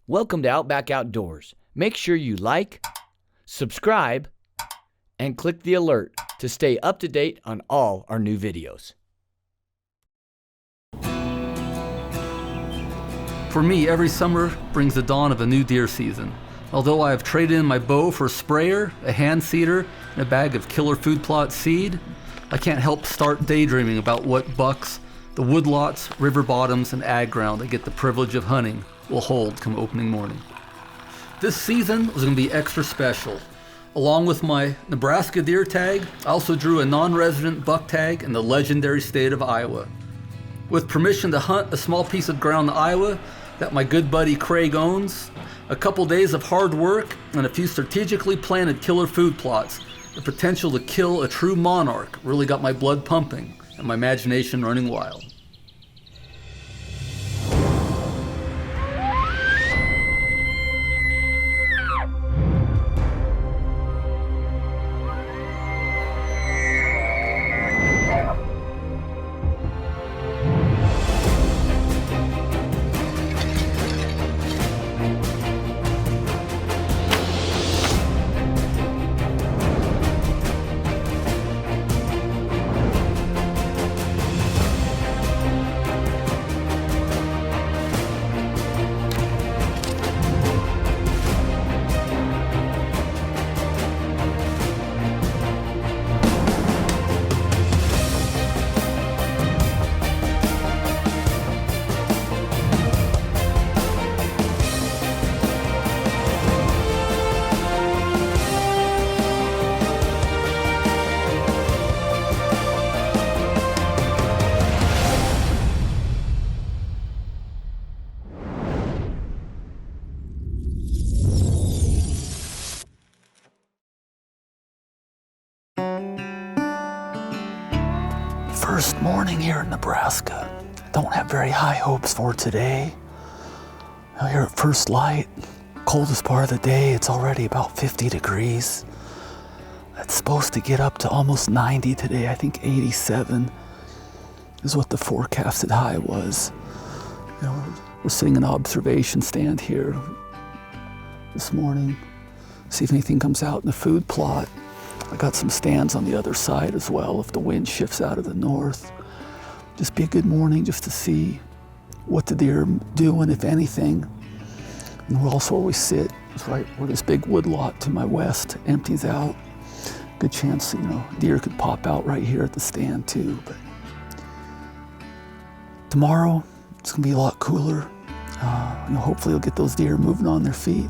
Welcome to Outback Outdoors. Make sure you like, subscribe, and click the alert to stay up to date on all our new videos. For me, every summer brings the dawn of a new deer season. Although I have traded in my bow for a sprayer, a hand seeder, and a bag of killer food plot seed, I can't help start daydreaming about what bucks, the woodlots, river bottoms, and ag ground I get the privilege of hunting will hold come opening morning. This season was going to be extra special. Along with my Nebraska deer tag, I also drew a non-resident buck tag in the legendary state of Iowa. With permission to hunt a small piece of ground in Iowa that my good buddy Craig owns, a couple days of hard work, and a few strategically planted killer food plots, the potential to kill a true monarch really got my blood pumping and my imagination running wild. First morning here in Nebraska. Don't have very high hopes for today. Now here at first light, coldest part of the day, it's already about 50 degrees. It's supposed to get up to almost 90 today. I think 87 is what the forecasted high was. You know, we're sitting in an observation stand here this morning. See if anything comes out in the food plot. I got some stands on the other side as well if the wind shifts out of the north. Just be a good morning just to see what the deer are doing, if anything. And also where we sit is right where this big wood lot to my west empties out. Good chance, deer could pop out right here at the stand too. But tomorrow it's gonna be a lot cooler. Hopefully you'll get those deer moving on their feet.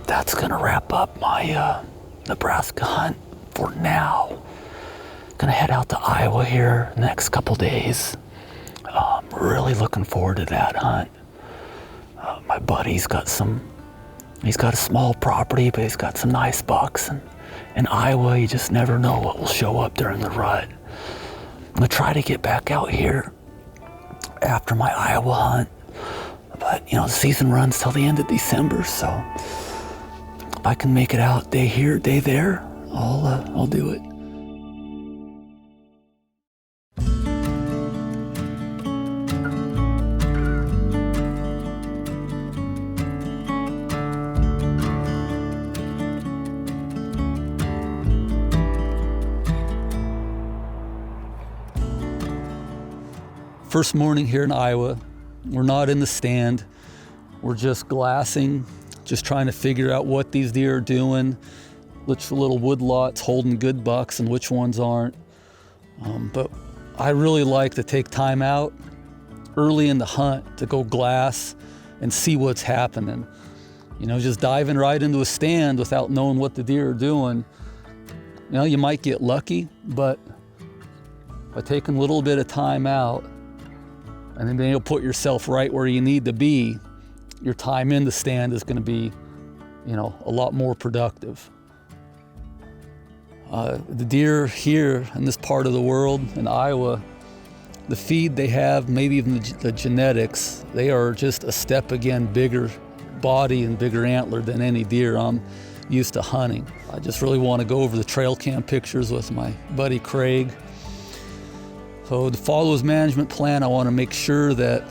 That's gonna wrap up my Nebraska hunt for now. Gonna head out to Iowa here the next couple days. Really looking forward to that hunt. My buddy's got a small property, but he's got some nice bucks. And in Iowa, you just never know what will show up during the rut. I'm gonna try to get back out here after my Iowa hunt. But the season runs till the end of December, so if I can make it out day here, day there, I'll do it. First morning here in Iowa. We're not in the stand. We're just glassing, just trying to figure out what these deer are doing, which little wood lots holding good bucks and which ones aren't. But I really like to take time out early in the hunt to go glass and see what's happening. You know, just diving right into a stand without knowing what the deer are doing. You know, you might get lucky, but by taking a little bit of time out and then being able to put yourself right where you need to be, your time in the stand is going to be, you know, a lot more productive. The deer here in this part of the world, in Iowa, the feed they have, maybe even the genetics, they are just a step again bigger body and bigger antler than any deer I'm used to hunting. I just really want to go over the trail cam pictures with my buddy Craig. So to follow his management plan, I want to make sure that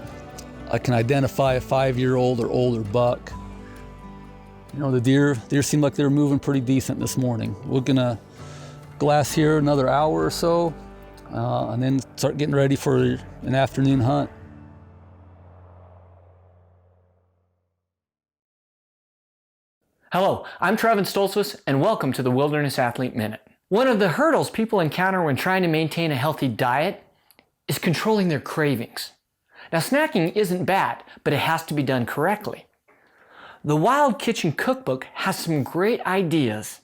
I can identify a 5-year-old or older buck. You know, the deer seemed like they were moving pretty decent this morning. We're gonna glass here another hour or so, and then start getting ready for an afternoon hunt. Hello, I'm Trevin Stoltzfus, and welcome to the Wilderness Athlete Minute. One of the hurdles people encounter when trying to maintain a healthy diet is controlling their cravings. Now, snacking isn't bad, but it has to be done correctly. The Wild Kitchen Cookbook has some great ideas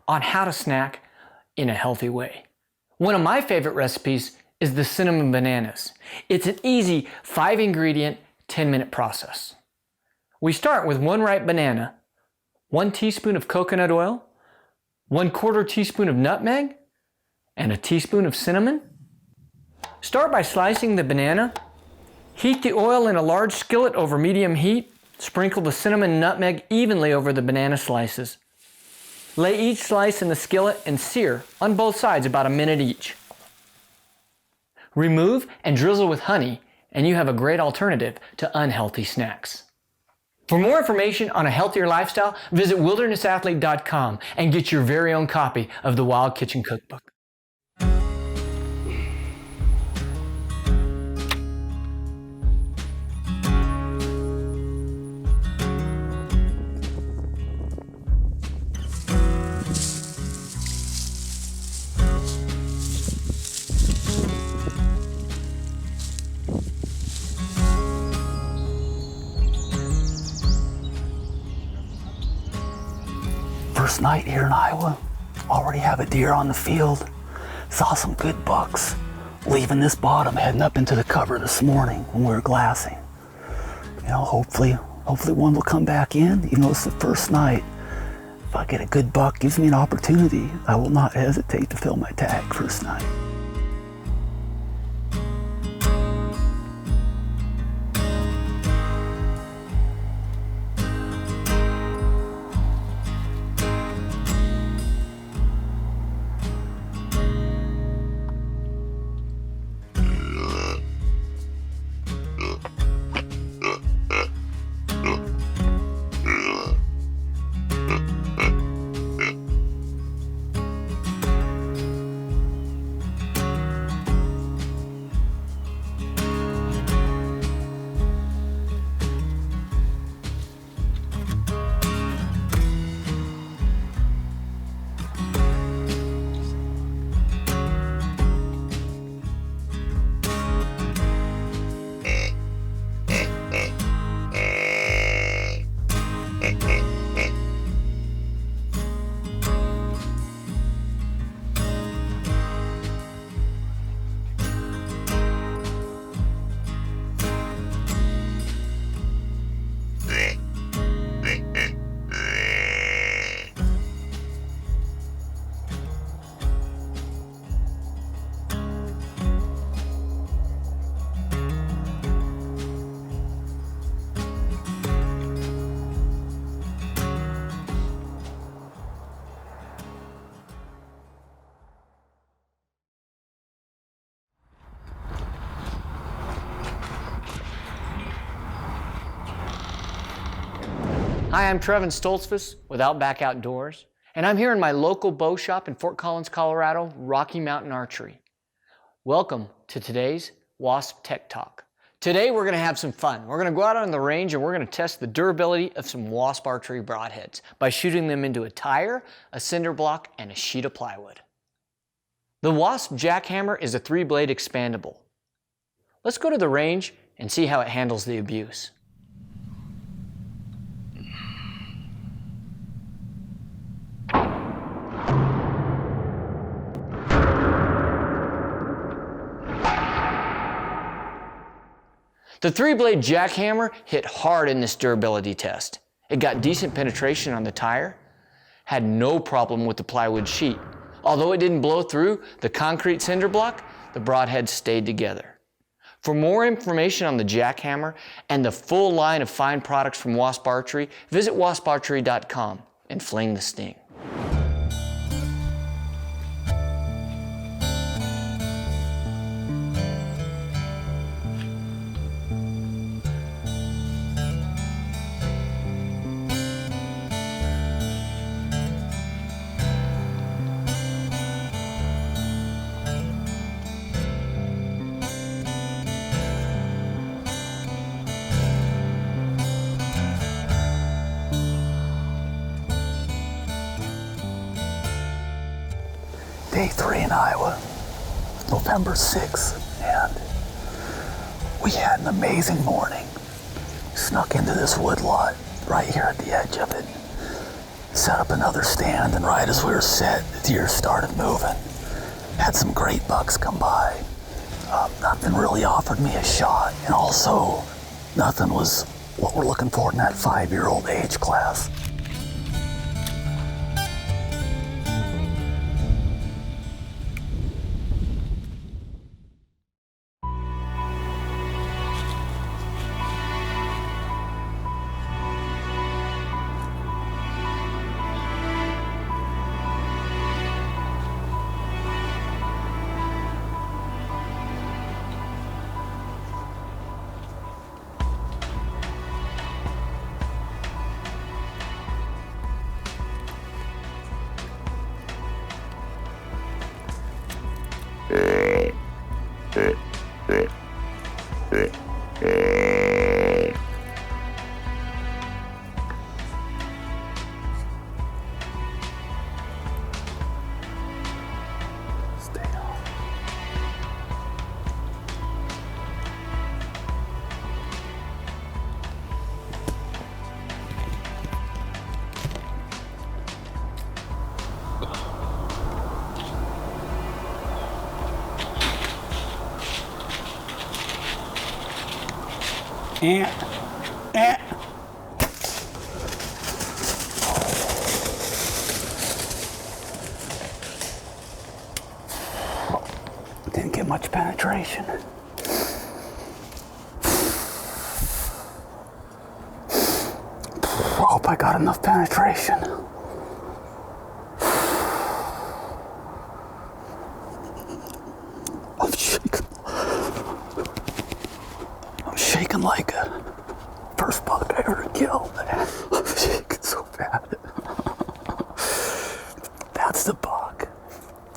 on how to snack in a healthy way. One of my favorite recipes is the cinnamon bananas. It's an easy 5-ingredient, 10-minute process. We start with 1 ripe banana, 1 teaspoon of coconut oil, 1/4 teaspoon of nutmeg, and a teaspoon of cinnamon. Start by slicing the banana. Heat the oil in a large skillet over medium heat. Sprinkle the cinnamon and nutmeg evenly over the banana slices. Lay each slice in the skillet and sear on both sides about a minute each. Remove and drizzle with honey, and you have a great alternative to unhealthy snacks. For more information on a healthier lifestyle, visit wildernessathlete.com and get your very own copy of the Wild Kitchen Cookbook. First night here in Iowa, already have a deer on the field. Saw some good bucks leaving this bottom, heading up into the cover this morning when we were glassing. You know, hopefully one will come back in, even though it's the first night. If I get a good buck, gives me an opportunity, I will not hesitate to fill my tag first night. Hi, I'm Trevin Stoltzfus with Outback Outdoors, and I'm here in my local bow shop in Fort Collins, Colorado, Rocky Mountain Archery. Welcome to today's Wasp Tech Talk. Today we're going to have some fun. We're going to go out on the range and we're going to test the durability of some Wasp archery broadheads by shooting them into a tire, a cinder block, and a sheet of plywood. The Wasp jackhammer is a 3-blade expandable. Let's go to the range and see how it handles the abuse. The 3-blade jackhammer hit hard in this durability test. It got decent penetration on the tire, had no problem with the plywood sheet. Although it didn't blow through the concrete cinder block, the broadhead stayed together. For more information on the jackhammer and the full line of fine products from Wasp Archery, visit wasparchery.com and fling the sting. Day 3 in Iowa, November 6th, and we had an amazing morning. Snuck into this wood lot right here at the edge of it, set up another stand, and right as we were set, the deer started moving. Had some great bucks come by. Nothing really offered me a shot, and also nothing was what we're looking for in that 5-year-old age class. Didn't get much penetration. I hope I got enough penetration. I'm shaking like a first buck I ever killed. I'm shaking so bad. That's the buck.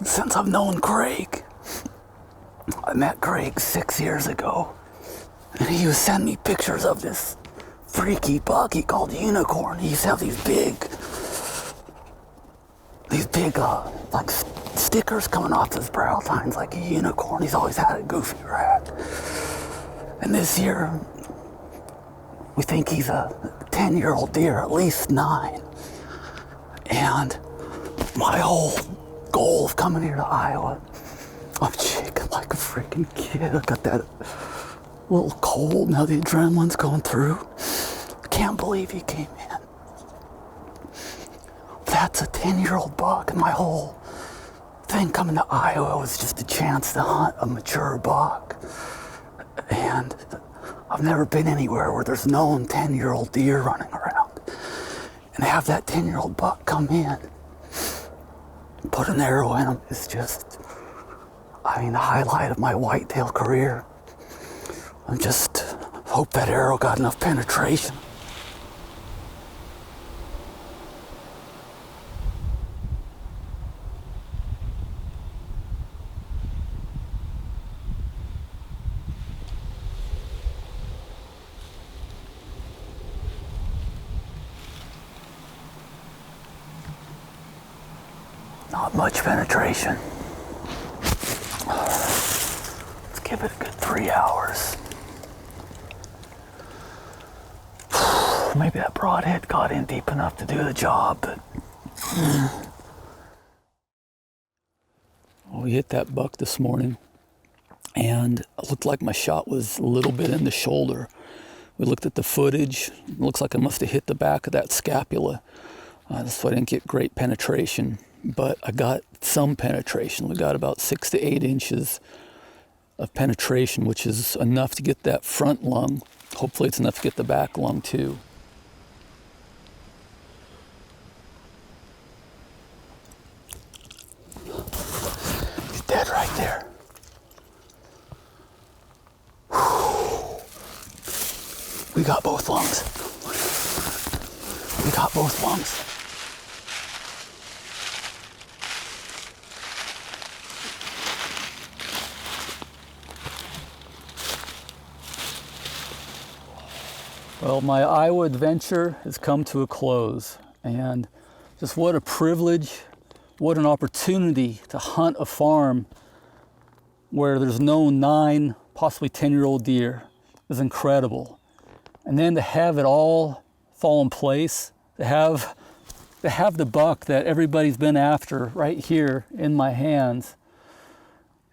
Since I've known Craig, I met Craig 6 years ago, and he was sending me pictures of this freaky buck he called unicorn. He used to have these big like stickers coming off his brow tines like a unicorn. He's always had a goofy rat. And this year, we think he's a 10-year-old deer, at least 9. And my whole goal of coming here to Iowa, I'm shaking like a freaking kid. I got that little cold, now the adrenaline's going through. I can't believe he came in. That's a 10-year-old buck, and my whole thing coming to Iowa was just a chance to hunt a mature buck. And I've never been anywhere where there's known 10-year-old deer running around. And have that 10-year-old buck come in, put an arrow in him is just, the highlight of my whitetail career. I just hope that arrow got enough penetration. Not much penetration. Let's give it a good 3 hours. Maybe that broadhead got in deep enough to do the job, but we hit that buck this morning and it looked like my shot was a little bit in the shoulder. We looked at the footage. It looks like I must have hit the back of that scapula. So I didn't get great penetration, but I got some penetration. We got about 6 to 8 inches of penetration, which is enough to get that front lung. Hopefully it's enough to get the back lung too. He's dead right there. We got both lungs. We got both lungs. Well, my Iowa adventure has come to a close, and just what a privilege, what an opportunity to hunt a farm where there's no 9, possibly 10-year-old deer is incredible. And then to have it all fall in place, to have the buck that everybody's been after right here in my hands,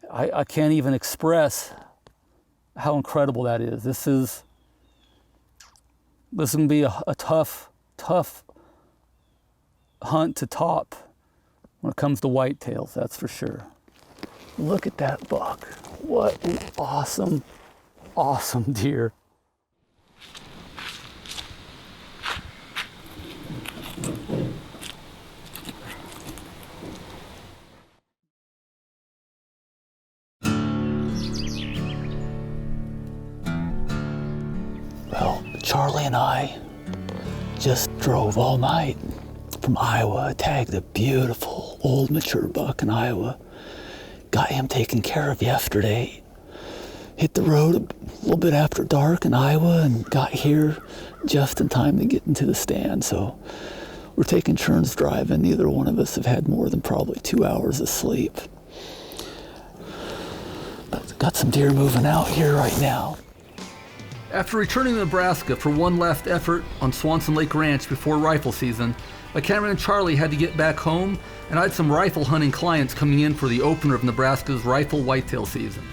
I can't even express how incredible that is. This is going to be a tough hunt to top when it comes to whitetails, that's for sure. Look at that buck. What an awesome, awesome deer. Well, Charlie and I just drove all night from Iowa, tagged a beautiful old mature buck in Iowa, got him taken care of yesterday, hit the road a little bit after dark in Iowa and got here just in time to get into the stand. So we're taking turns driving. Neither one of us have had more than probably 2 hours of sleep. But got some deer moving out here right now. After returning to Nebraska for one last effort on Swanson Lake Ranch before rifle season, my cameraman Charlie had to get back home, and I had some rifle hunting clients coming in for the opener of Nebraska's rifle whitetail season.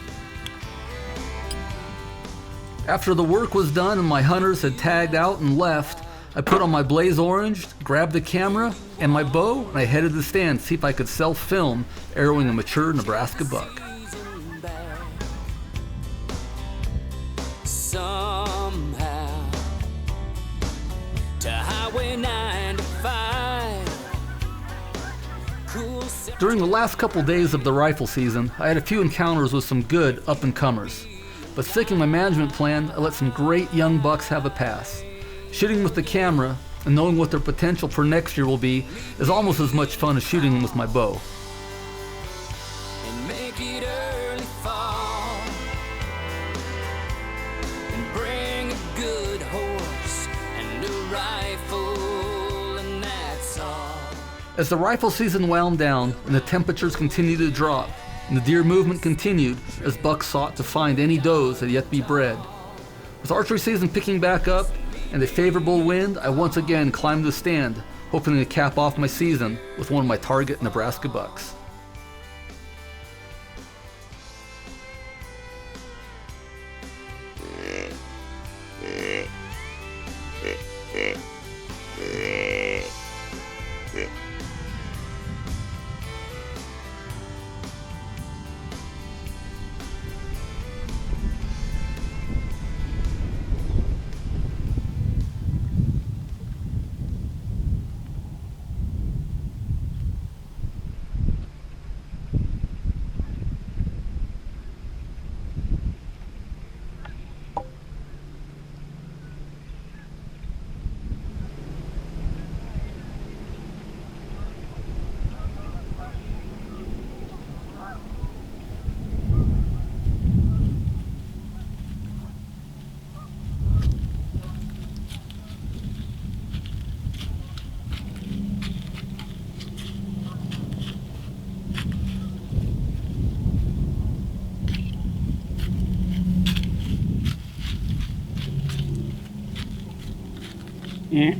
After the work was done and my hunters had tagged out and left, I put on my Blaze Orange, grabbed the camera and my bow, and I headed to the stand to see if I could self-film arrowing a mature Nebraska buck. Somehow to Highway 95. Cool. During the last couple days of the rifle season, I had a few encounters with some good up-and-comers. But sticking my management plan, I let some great young bucks have a pass. Shooting with the camera and knowing what their potential for next year will be is almost as much fun as shooting with my bow. And make it early fall. And bring a good horse and a rifle, and that's all. As the rifle season wound down and the temperatures continued to drop, and the deer movement continued as bucks sought to find any does that had yet to be bred. With archery season picking back up and a favorable wind, I once again climbed the stand, hoping to cap off my season with one of my target Nebraska bucks. Yeah.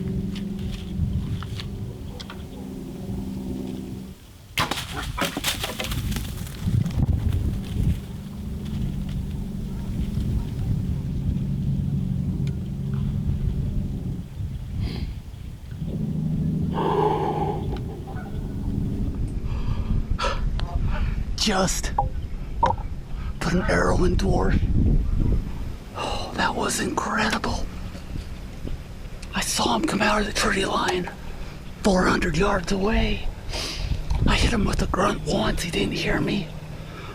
just put an arrow in dwarf. Oh, that was incredible. I saw him come out of the tree line 400 yards away. I hit him with a grunt once, he didn't hear me.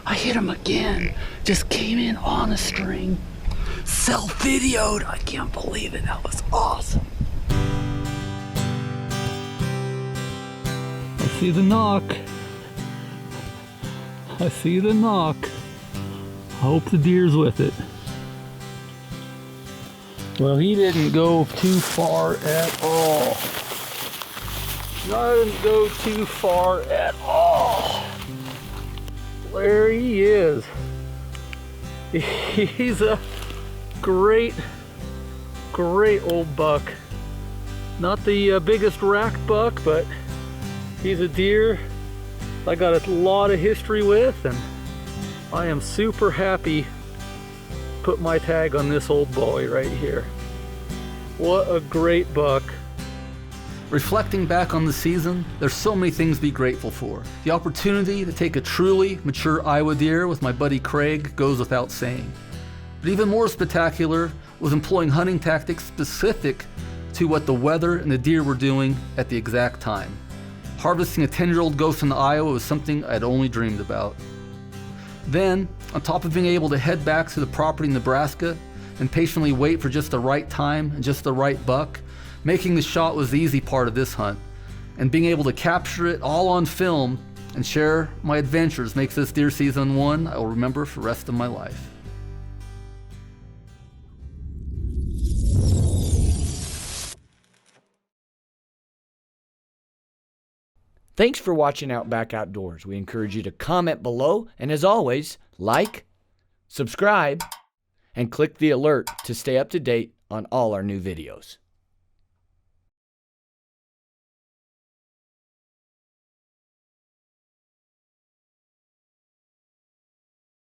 I hit him again, just came in on a string. Self-videoed, I can't believe it, that was awesome. I see the knock. I see the knock. I hope the deer's with it. Well, he didn't go too far at all. Didn't go too far at all. There he is. He's a great old buck. Not the biggest rack buck, but he's a deer I got a lot of history with, and I am super happy put my tag on this old boy right here. What a great buck. Reflecting back on the season, there's so many things to be grateful for. The opportunity to take a truly mature Iowa deer with my buddy Craig goes without saying. But even more spectacular was employing hunting tactics specific to what the weather and the deer were doing at the exact time. Harvesting a 10-year-old ghost in Iowa was something I'd only dreamed about. Then, on top of being able to head back to the property in Nebraska and patiently wait for just the right time and just the right buck, making the shot was the easy part of this hunt. And being able to capture it all on film and share my adventures makes this deer season one I will remember for the rest of my life. Thanks for watching Outback Outdoors. We encourage you to comment below, and as always, like, subscribe, and click the alert to stay up to date on all our new videos.